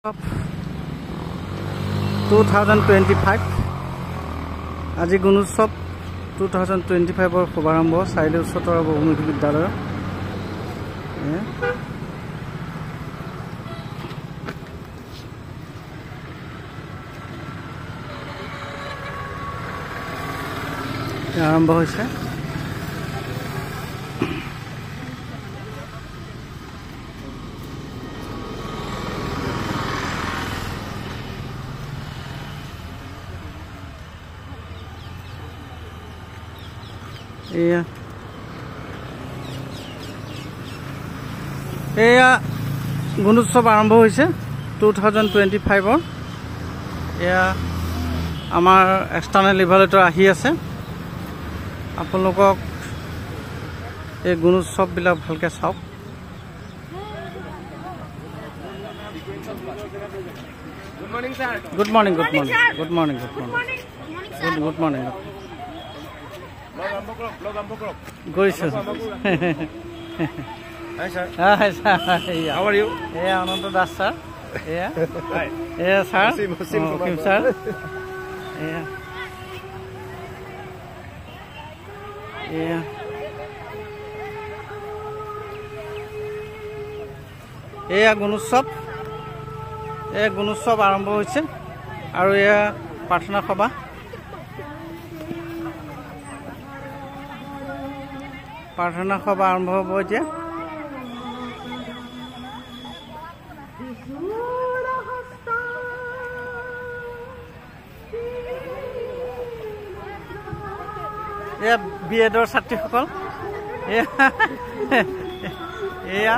2025 আজি গুণোৎসৱ 2025 শুভাৰম্ভ চাৰিলি উচ্চতৰ বহুমুখী বিদ্যালয় আৰম্ভ হৈছে। এয়া গুণোৎসৱ আৰম্ভ হৈছে 2025 এয়া আমাৰ এক্সটাৰ্নেল ইভালুৱেটৰ আহি আছে। আপোনালোকক এই গুণোৎসৱবিলাক ভালকৈ চাওক। Good morning good morning good morning good morning good morning গৈছো। এয়া অনন্ত দাস ছাৰ, এয়া ছাৰ অসীম ছাৰ, এয়া গুণোৎসৱ আৰম্ভ হৈছে আৰু এয়া প্ৰাৰ্থনা সভা। আৰম্ভ হ'ব এতিয়া। এয়া BEdৰ ছাত্ৰীসকল, এয়া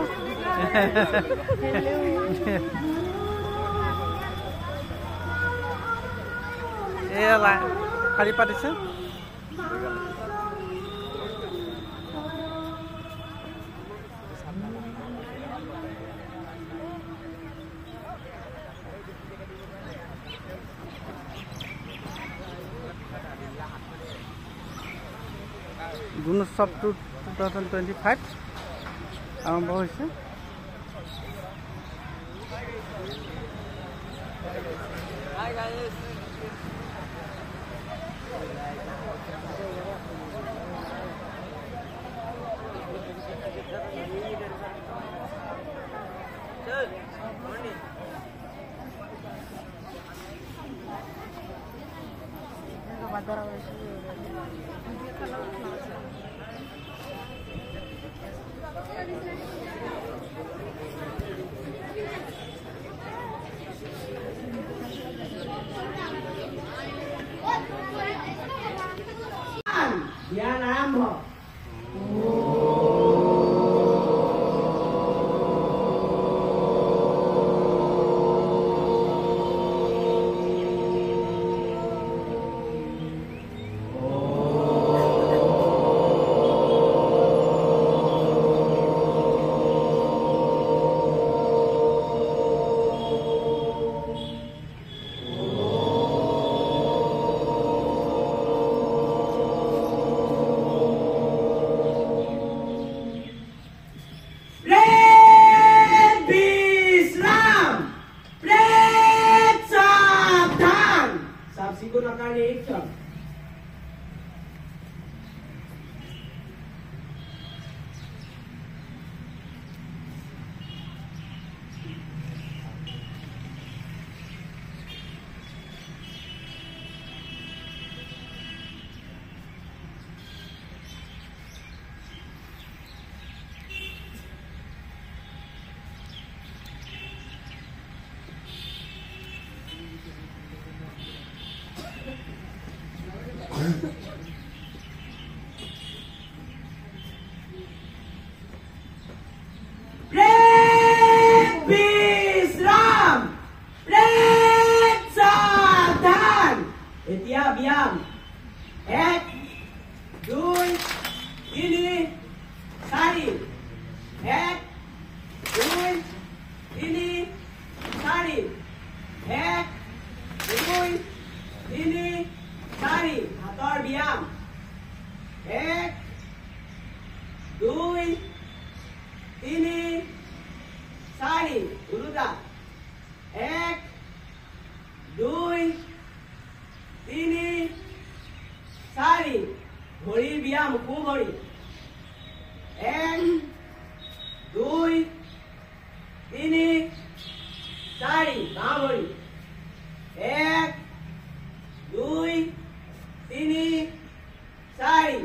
শাৰী পাতিছে। গুণোৎসৱ 2025 আৰম্ভ হৈছে। Ini, Sari, Uluda, 4 গাঁও ভৰি 1 2 3 4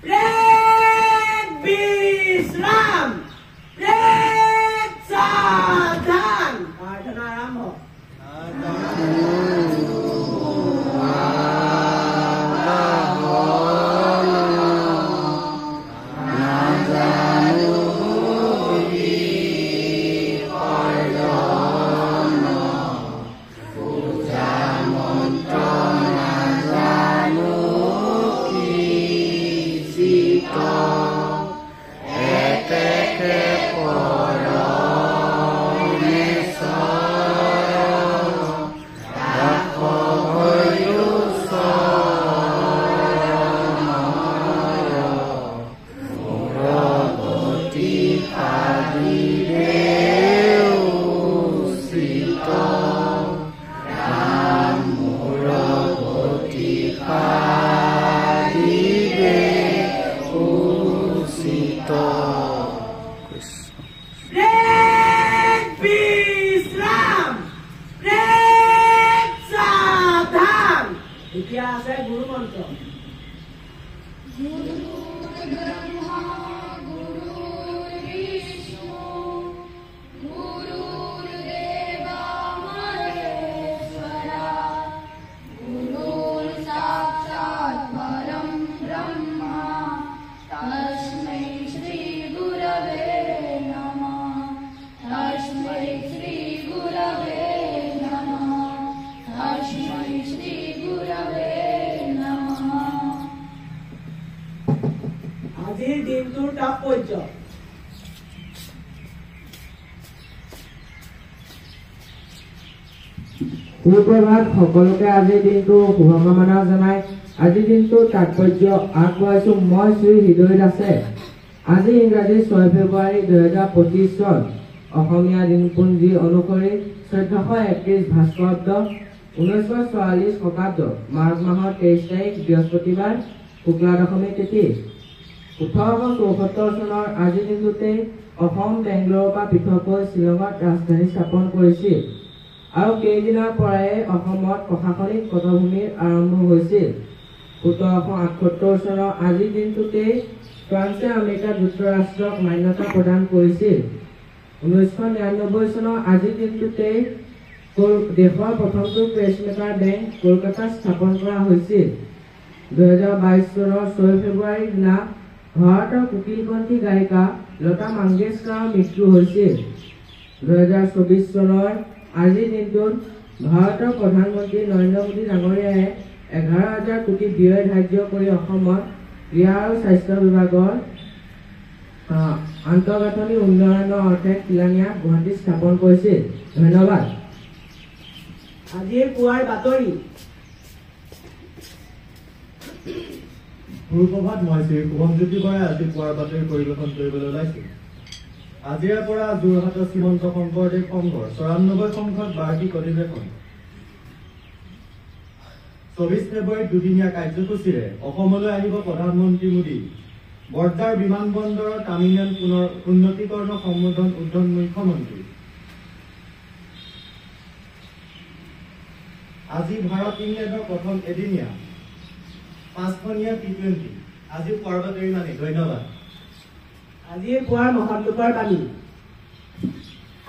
ব্ৰেক বিশ্ৰাম ব্ৰেক সাৱধান প্ৰাৰ্থনা আৰম্ভ সুপ্ৰভাত সকলোকে আজিৰ দিনটো শুভকামনা জনাই আজিৰ দিনটোৰ তাৎপৰ্য আগবঢ়াইছো মই শ্ৰী হৃদয় দাসে। আজি ইংৰাজী 6 ফেব্ৰুৱাৰী 2025 চন অসমীয়া দিনপঞ্জী অনুসৰি 1431 ভাস্কৰাব্দ 1944 শকাব্দ মাঘ মাহৰ 23 তাৰিখ বৃহস্পতিবাৰ শুক্লা দশমী তিথি 1874 চনৰ আজিৰ দিনটোতে অসম বেংগলোৰৰ পৰা পৃথককৈ শ্বিলঙত ৰাজধানী স্থাপন কৰিছিল আৰু কেইদিনৰ পৰাই অসমত প্ৰশাসনিক পটভূমিৰ আৰম্ভ হৈছিল। 1778 চনৰ আজিৰ দিনটোতে ফ্ৰান্সে আমেৰিকা যুক্তৰাষ্ট্ৰক মান্যতা প্ৰদান কৰিছিল। 1999 চনৰ আজিৰ দিনটোতে দেশৰ প্ৰথমটো পেচমেকাৰ বেংক কলকাতাত স্থাপন কৰা হৈছিল। 2022 চনৰ 6 ফেব্ৰুৱাৰীৰ দিনা ভাৰতৰ কোকিলকণ্ঠী গায়িকা লতা মংগেশকাৰৰ মৃত্যু হৈছিল। 2024 চনৰ আজিৰ দিনটোত ভাৰতৰ প্ৰধানমন্ত্ৰী নৰেন্দ্ৰ মোদী ডাঙৰীয়াই 11,000 কোটি ব্যয় ধাৰ্য কৰি অসমত ক্ৰীড়া আৰু স্বাস্থ্য বিভাগৰ আন্তঃগাঁথনি উন্নয়নৰ অৰ্থে শিলান্যাস গুৱাহাটীত স্থাপন কৰিছিল। ধন্যবাদ। আজিৰ পুৱাৰ বাতৰি সুপ্ৰভাত মই শ্ৰী শুভমজ্যোতি বৰাই আজি পুৱাৰ বাতৰি পৰিৱেশন কৰিবলৈ ওলাইছো। আজিৰে পৰা যোৰহাটৰ শ্ৰীমন্ত শংকৰদেৱ সংঘৰ 94 সংখ্যক বাৰ্ষিক অধিৱেশন 24 ফেব্ৰুৱাৰীত দুদিনীয়া কাৰ্যসূচীৰে অসমলৈ আহিব প্ৰধানমন্ত্ৰী মোদী। বৰ্জাৰ বিমানবন্দৰৰ টাৰ্মিনেল পুনৰ উন্নতীকৰণ সম্বোধন উদ্বোধন মুখ্যমন্ত্ৰী। আজি ভাৰত ইংলেণ্ডৰ প্ৰথম এদিনীয়া 5খনীয়া T20 আজি পুৱাৰ বাতৰি মানে ধন্যবাদ। আজিৰ পুৱাৰ মহৎলোকৰ বাণী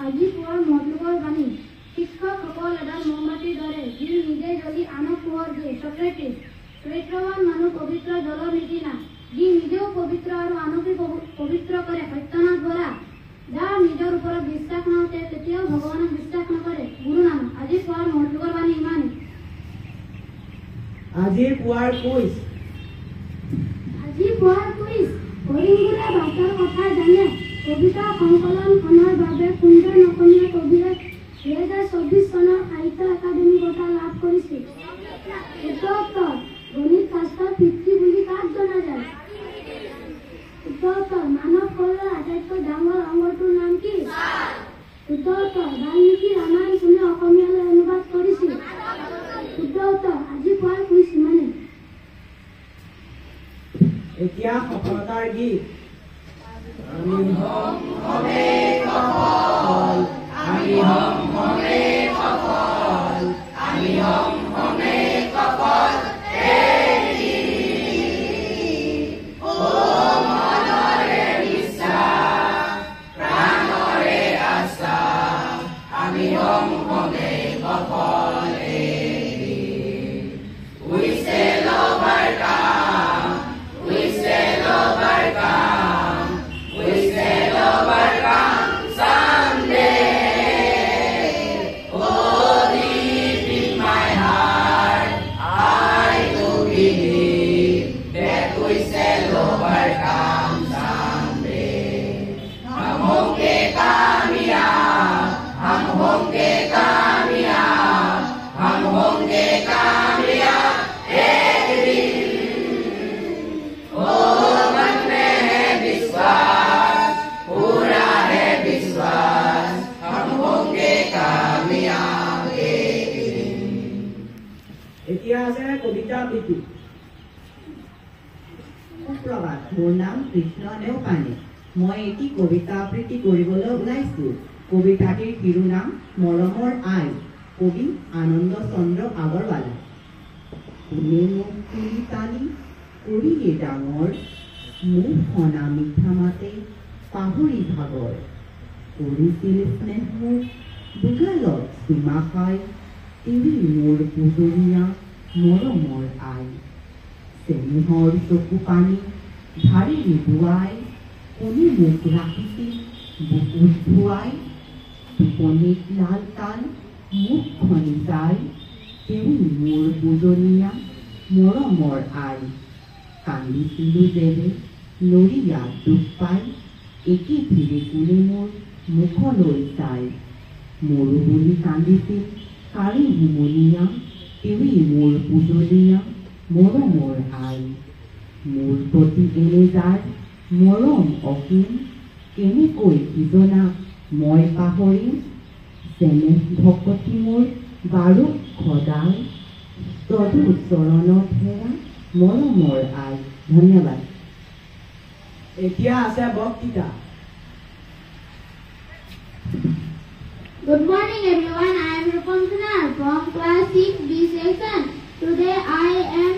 আজি পুৱাৰ মহৎলোকৰ বাণী শিক্ষকসকল এডাল মৌমাটিৰ দৰে যি নিজে জ্বলি আনক পোহৰ দিয়ে। সক্ৰেটিছ চৰিত্ৰৱান মানুহ পবিত্ৰ জলৰ নীতি না যি নিজেও পবিত্ৰ আৰু আনকো পবিত্ৰ কৰে। সত্যনাথ বৰা যাৰ নিজৰ ওপৰত বিশ্বাস নথে তেতিয়াও ভগৱানক বিশ্বাস নকৰে। গুৰু নানক। আজি পুৱাৰ মহৎলোকৰ বাণী ইমানেই। আজিৰ পুৱাৰ কুইজ আজি পুৱাৰ কুইজ কৰিমবোৰে ভাষাৰ কথা জানে। কবিতা সংকলনখনৰ বাবে সুন্দৰ নকমীয়া কবিৰে 2024 চনৰ সাহিত্য একাডেমী বঁটা লাভ কৰিছিল। উত্তৰ গণিত শাস্ত্ৰৰ পিতৃ বুলি কাক জনা যায়? উত্তৰ মানৱ শৰীৰৰ আটাইতকৈ ডাঙৰ অংগটোৰ নাম কি? উত্তৰ বাল্মীকি ৰামায়ণ কোনে অসমীয়ালৈ অনুবাদ কৰিছিল? উত্তৰ আজি পুৱাৰ কুইজ ইমানেই। এতিয়া সফলতাৰ গীত আমি হম এতিয়া আছে কবিতা আবৃত্তি। সুপ্ৰভাত, মোৰ নাম কৃষ্ণ নেওপানী। মই এটি কবিতা আবৃত্তি কৰিবলৈ ওলাইছো। কবিতাটিৰ শিৰোনাম মৰমৰ আই, কবি আনন্দ চন্দ্ৰ আগৰৱালা। কোনে মোক তুলি তালি কৰিলে ডাঙৰ, মোক সনা মিঠা মাতে পাহৰি ভাগৰ। কৰিছিল স্নেহ মোক দুগালত চুমা খাই, এৰি মোৰ পুজনীয়া মৰমৰ আই। চেনেহৰ চকু পানী ধাৰেৰে বোৱাই, কোনে মোক ৰাখিছিল বুকুত ধুৱাই। টোপনিত লাল তাল মুখখনি যাই, এৰি মোৰ পুজনীয়া মৰমৰ আই। কান্দিছিলো যেনে নৰিয়াত দুখ পাই, একে ফিৰে কোনে মোৰ মুখলৈ চাই। মৰু বুলি কান্দিছিল কাৰি হুমনীয়া, এৰি মোৰ পুজনীয়া মৰমৰ আই। মোৰ প্ৰতি এনে যাৰ মৰম অসীম, কেনেকৈ কিজনা মই পাহৰিম। চেনেহ ভকতি মোৰ বাৰু সদায়, তদু চৰণত হেৰা মৰমৰ আই। ধন্যবাদ। এতিয়া আছে বক্তৃতা। Good morning everyone, I am Rupam Sunar from class 6B section. Today I am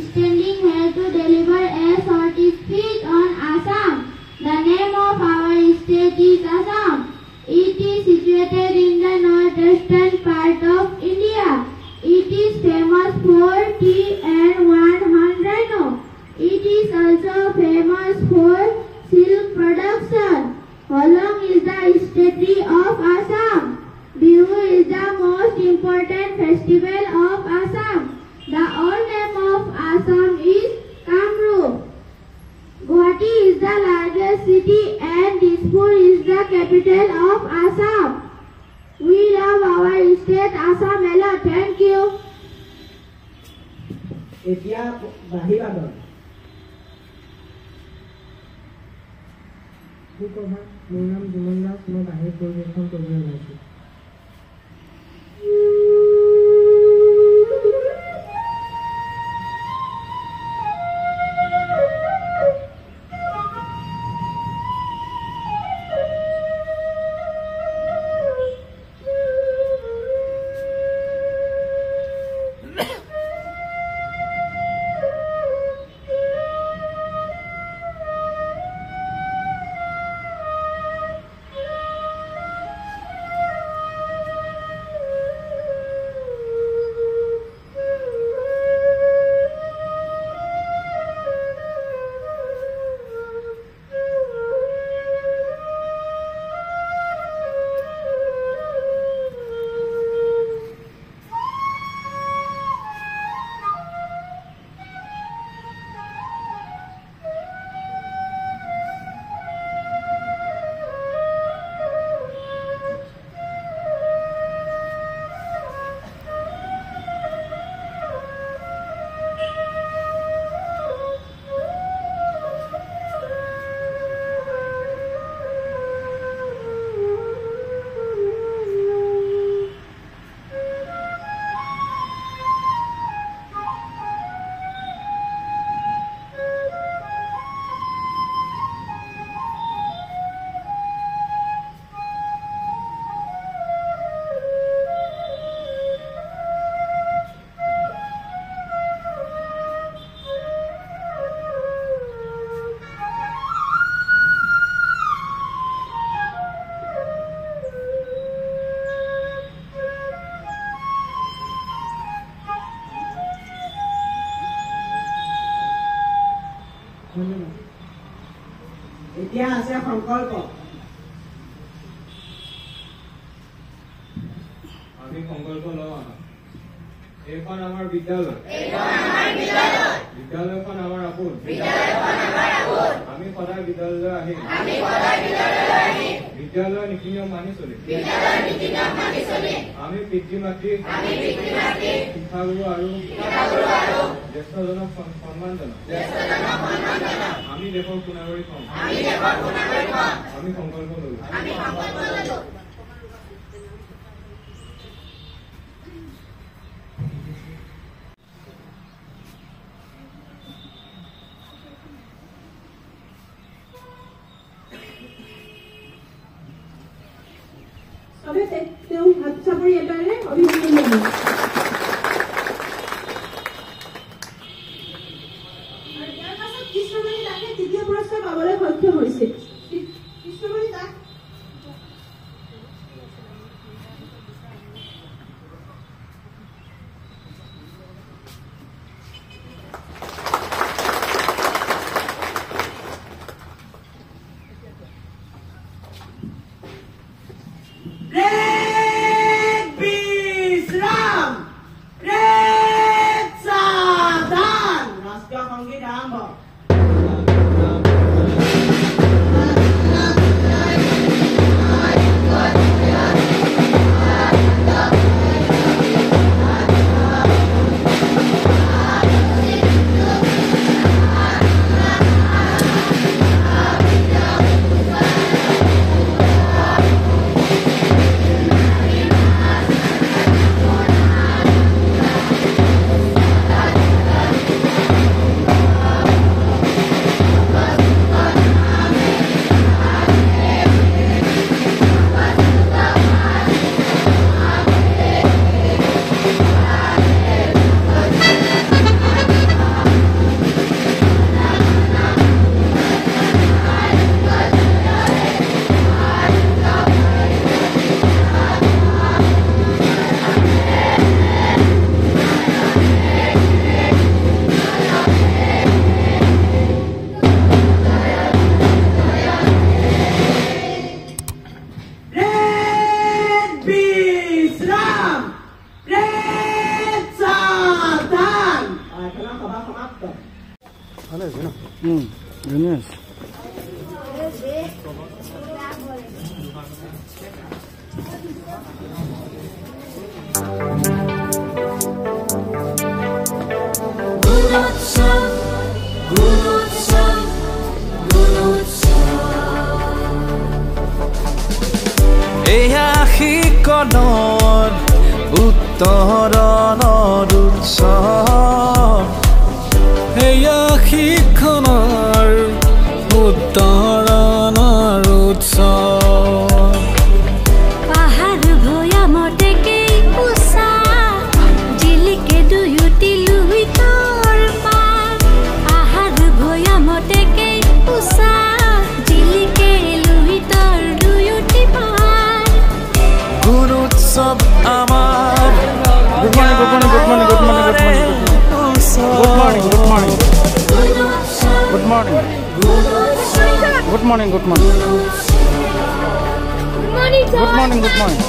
standing here to deliver a short speech on Assam. The name of our state is Assam. It is situated in the northeastern part of India. It is famous for tea and 100 rhino. It is also famous for silk production. Holong is the statue of Assam. Bihu is the most important festival of Assam. The old name of Assam is Kamrup. Guwahati is the largest city and Dispur is the capital of Assam. We love our state Assam a lot. Thank you. এতিয়া বাহিৰবাদন। সুপ্ৰভাত, মোৰ নাম জুমন দাস। মই বাহিৰ পৰিৱেশন কৰিবলৈ ওলাইছোঁ। এতিয়া আছে সংকল্প আমি সংকল্প লওঁ এইখন আমাৰ বিদ্যালয় বিদ্যালয়খন আমাৰ আপোন আমি সদায় বিদ্যালয়লৈ আহিম বিদ্যালয়ৰ নীতি নিয়ম মানি চলিম আমি পিতৃ মাতৃ শিক্ষাগুৰু আৰু জ্যেষ্ঠজনক সন্মান জনাম আমি দেশৰ সুনাগৰিক হ'ম আমি সংকল্প ললো হাত চাপৰি এটাৰে অভিনন্দন জনাইছো আৰু ইয়াৰ পাছত কৃষ্ণমণি দাসে তৃতীয় পুৰস্কাৰ পাবলৈ সক্ষম হৈছে কৃষ্ণমণি দাস উত্তৰণৰ উৎসৱ এয়া শিক্ষণৰ উত্তৰণৰ উৎসৱ পাহাৰ ভৈয়ামতেকে উষা জিলিকে দুয়োটি লুইতৰ পাৰ পাহাৰ ভৈয়ামতেকে উষা জিলিকে লুইতৰ দুয়োটি পাৰ গুণোৎসৱ আমাৰ Good morning, good morning, good morning, good morning, good morning, good morning, good morning, good morning, good morning, good morning, good morning, good morning, good morning,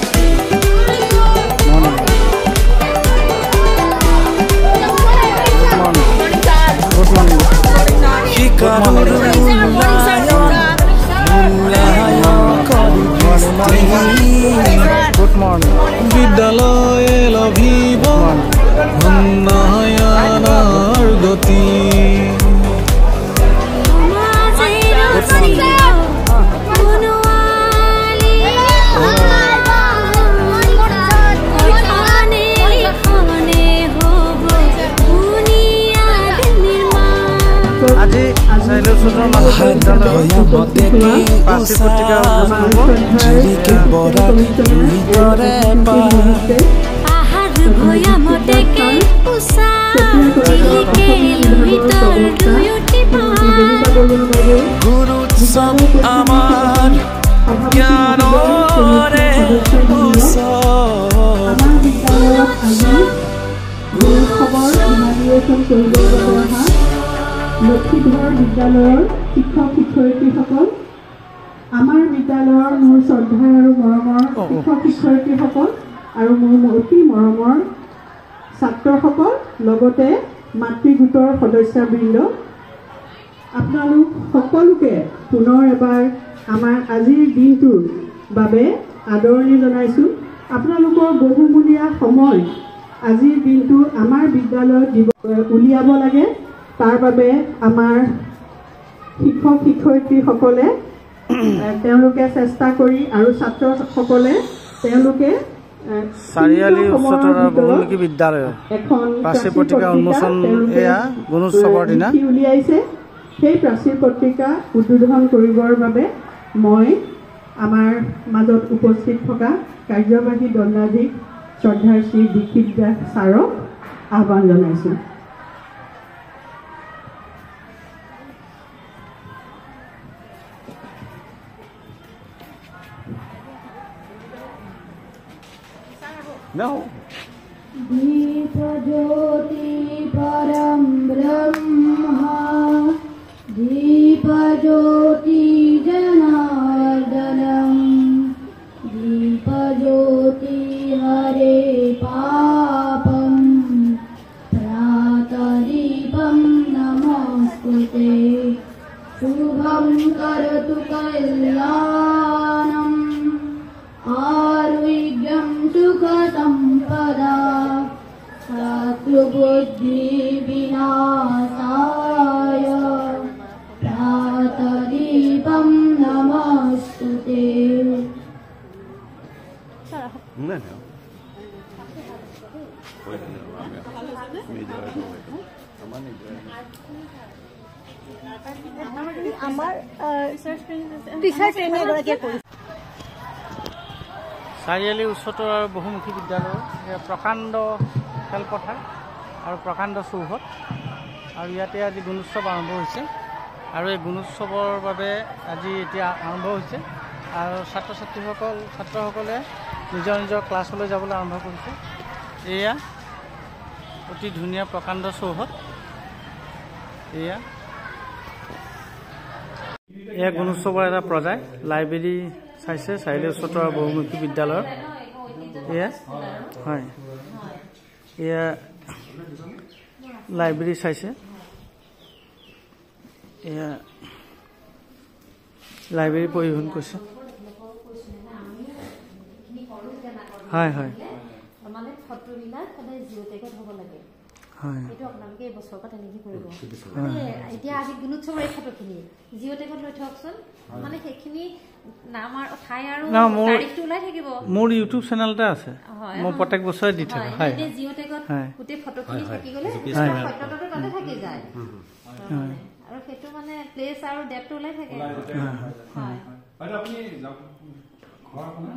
good morning, বিদ্যালয়ে লভিব উন্নয়নৰ গতি আজি শৈলচূত্ৰ মহাবিদ্যালয়ত পাৰ্শ্বিক পত্ৰিকা গুণোৎসৱ আমাৰ জ্ঞানৰে লক্ষীধৰ বিদ্যালয়ৰ শিক্ষক শিক্ষয়িত্ৰীসকল আমাৰ বিদ্যালয়ৰ মোৰ শ্ৰদ্ধা আৰু মৰমৰ শিক্ষক শিক্ষয়িত্ৰীসকল আৰু মোৰ অতি মৰমৰ ছাত্ৰসকল লগতে মাতৃ গোটৰ সদস্যবৃন্দ, আপোনালোক সকলোকে পুনৰ এবাৰ আমাৰ আজিৰ দিনটোৰ বাবে আদৰণি জনাইছোঁ। আপোনালোকৰ বহুমূলীয়া সময় আজিৰ দিনটো আমাৰ বিদ্যালয়ত উলিয়াব লাগে। তাৰ বাবে আমাৰ শিক্ষক শিক্ষয়িত্ৰীসকলে তেওঁলোকে চেষ্টা কৰি আৰু ছাত্ৰসকলে তেওঁলোকে চাৰিআলি উচ্চতৰ বহুমুখী বিদ্যালয় প্ৰাচীৰ পত্ৰিকা উন্মোচন এয়া গুণোৎসৱৰ দিনা উলিয়াইছে। সেই প্ৰাচীৰ পত্ৰিকা উদ্বোধন কৰিবৰ বাবে মই আমাৰ মাজত উপস্থিত থকা কাৰ্যবাহী দণ্ডাধীশ শ্ৰদ্ধাৰ শ্ৰী দীক্ষিত দাস ছাৰক আহ্বান জনাইছোঁ। No. दीपज्योति परं ब्रह्मा दीपज्योति जनार्दनं दीपज्योति हरे पापं प्रातदीपं नमस्कुते शुभं करोतु कल्याणम् आरोग्यं सुखसम्पदा शत्रुबुद्धिविनाशाय प्रातदीपं नमस्कुते। চাৰিআলি উচ্চতৰ আৰু বহুমুখী বিদ্যালয় প্ৰকাণ্ড খেলপথাৰ আৰু প্ৰকাণ্ড চৌহদ, আৰু ইয়াতে আজি গুণোৎসৱ আৰম্ভ হৈছে। আৰু এই গুণোৎসৱৰ বাবে আজি এতিয়া আৰম্ভ হৈছে আৰু ছাত্ৰসকলে নিজৰ নিজৰ ক্লাছলৈ যাবলৈ আৰম্ভ কৰিছে। এয়া অতি ধুনীয়া প্ৰকাণ্ড চৌহদ। এয়া গুণোৎসৱৰ এটা পৰ্যায়। লাইব্ৰেৰী চাইছে চাৰিআলি উচ্চতৰ বহুমুখী বিদ্যালয়ৰ। এয়া হয়, এয়া লাইব্ৰেৰী চাইছে। এয়া লাইব্ৰেৰী পৰিভ্ৰমণ কৰিছে। হয় হয় মানে ফটোবিলাক সদায় জিঅ'টেকত হ'ব লাগে। এইটো আপোনালোকে এই বছৰৰ পৰা তেনেকৈ কৰিব। এতিয়া আজি গুণোৎসৱৰ এই ফটোখিনি জিঅ'টেকত লৈ থকচোন, মানে সেইখিনি নাম আৰু ঠাই আৰু তাৰিখটো ওলাই থাকিব। মোৰ ইউটিউব চেনেল এটা আছে, মই প্ৰত্যেক বছৰে দি থাকো। হয়, জিঅ'টেকত গোটেই ফটোখিনি থাকি গ'লে সত্যতাটো তাতে থাকি যায়, আৰু সেইটো মানে প্লেচ আৰু ডেটটো ওলাই থাকে।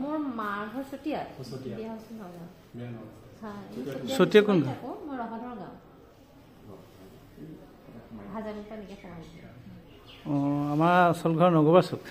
মোৰ মাৰ ঘৰ চতিয়াত, বিয়া হৈছে নগাঁও। চতিয়া কোন গাঁও? মই ৰহদৰ গাঁও, হাজাৰমুখা এনেকৈ সোমাইছোঁ। আমাৰ আচল ঘৰ নগবা চুক।